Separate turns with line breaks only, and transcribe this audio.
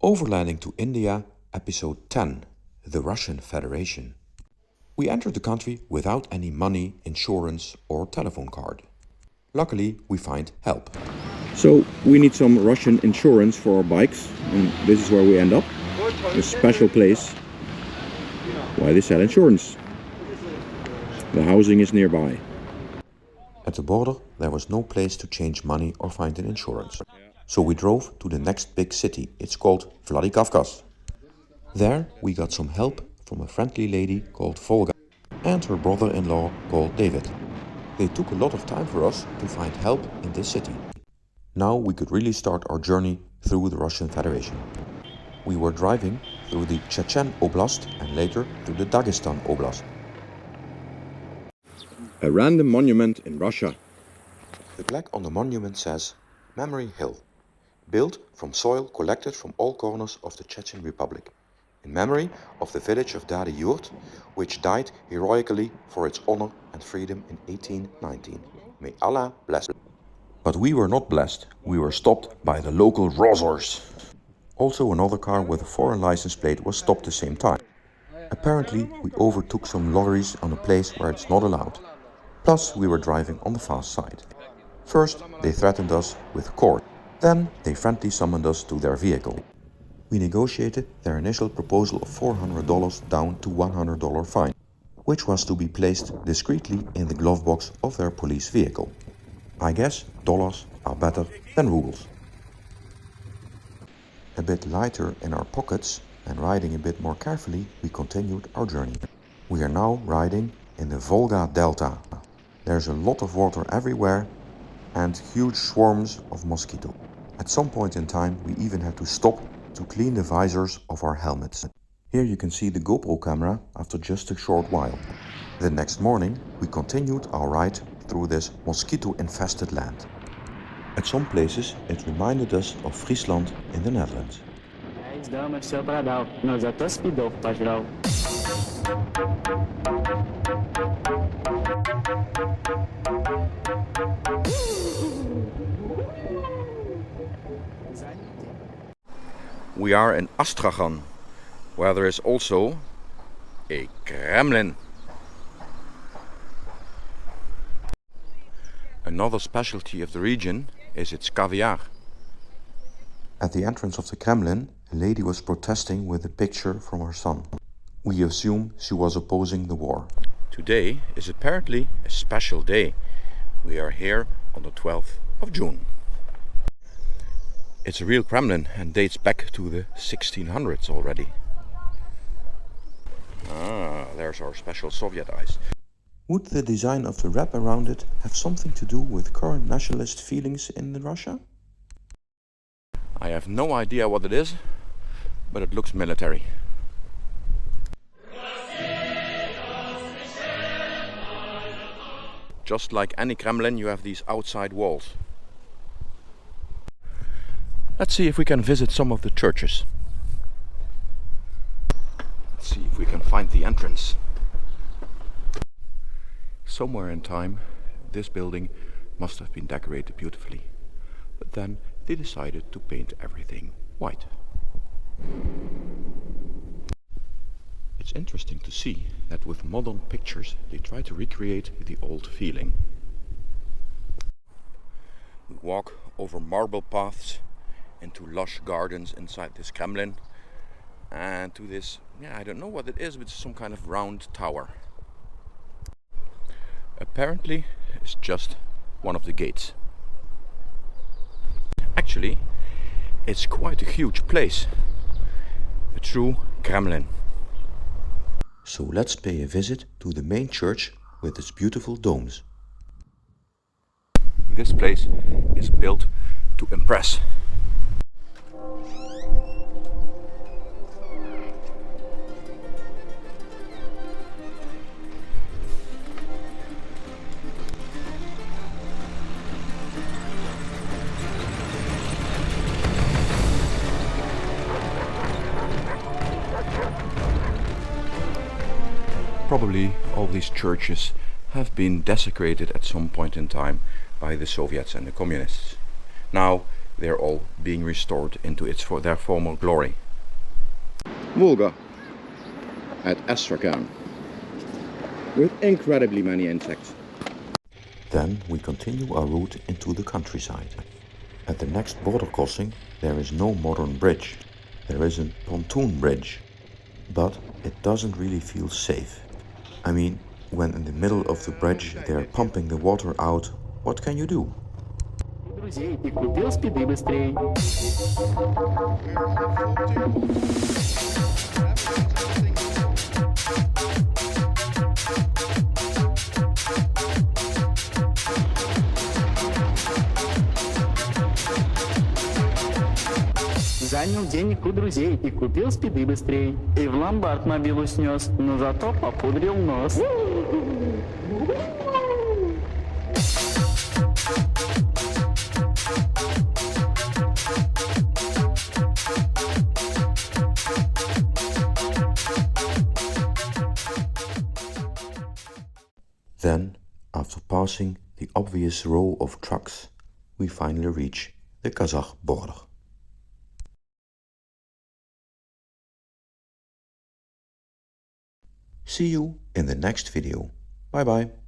Overlanding to India, Episode 10, The Russian Federation. We entered the country without any money, insurance or telephone card. Luckily, we find help.
So we need some Russian insurance for our bikes, and this is where we end up. A special place where they sell insurance. The housing is nearby.
At the border, there was no place to change money or find an insurance. So we drove to the next big city. It's called Vladikavkaz. There we got some help from a friendly lady called Wolga and her brother-in-law called David. They took a lot of time for us to find help in this city. Now we could really start our journey through the Russian Federation. We were driving through the Chechen Oblast and later through the Dagestan Oblast.
A random monument in Russia.
The plaque on the monument says Memory Hill, built from soil collected from all corners of the Chechen Republic, in memory of the village of Dadi Yurt, which died heroically for its honor and freedom in 1819. May Allah bless it. But we were not blessed. We were stopped by the local Rozors. Also another car with a foreign license plate was stopped the same time. Apparently we overtook some lorries on a place where it's not allowed. Plus we were driving on the fast side. First they threatened us with court. Then they friendly summoned us to their vehicle. We negotiated their initial proposal of $400 down to $100 fine, which was to be placed discreetly in the glove box of their police vehicle. I guess dollars are better than rubles. A bit lighter in our pockets and riding a bit more carefully, we continued our journey. We are now riding in the Wolga Delta. There's a lot of water everywhere and huge swarms of mosquito. At some point in time, we even had to stop to clean the visors of our helmets. Here you can see the GoPro camera after just a short while. The next morning, we continued our ride through this mosquito-infested land. At some places, it reminded us of Friesland in the Netherlands. We are in Astrachan, where there is also a Kremlin. Another specialty of the region is its caviar. At the entrance of the Kremlin, a lady was protesting with a picture from her son. We assume she was opposing the war. Today is apparently a special day. We are here on the 12th of June. It's a real Kremlin and dates back to the 1600s already. There's our special Soviet eyes. Would the design of the wrap around it have something to do with current nationalist feelings in Russia? I have no idea what it is, but it looks military. Just like any Kremlin, you have these outside walls. Let's see if we can visit some of the churches. Let's see if we can find the entrance. Somewhere in time, this building must have been decorated beautifully, but then they decided to paint everything white. It's interesting to see that with modern pictures they try to recreate the old feeling. We walk over marble paths into lush gardens inside this Kremlin and to this, I don't know what it is, but it's some kind of round tower. Apparently it's just one of the gates. Actually, it's quite a huge place. A true Kremlin. So let's pay a visit to the main church with its beautiful domes. This place is built to impress. Probably all these churches have been desecrated at some point in time by the Soviets and the communists. Now they're all being restored into their former glory.
Wolga at Astrachan, with incredibly many insects.
Then we continue our route into the countryside. At the next border crossing there is no modern bridge. There is a pontoon bridge. But it doesn't really feel safe. I mean, when in the middle of the bridge they're pumping the water out, what can you do?
Друзей, и купил спиды быстрей. Занял денег у друзей и купил спиды быстрей. И в ломбард мобилу снес, но зато попудрил нос.
Then, after passing the obvious row of trucks, we finally reach the Kazakh border. See you in the next video. Bye bye.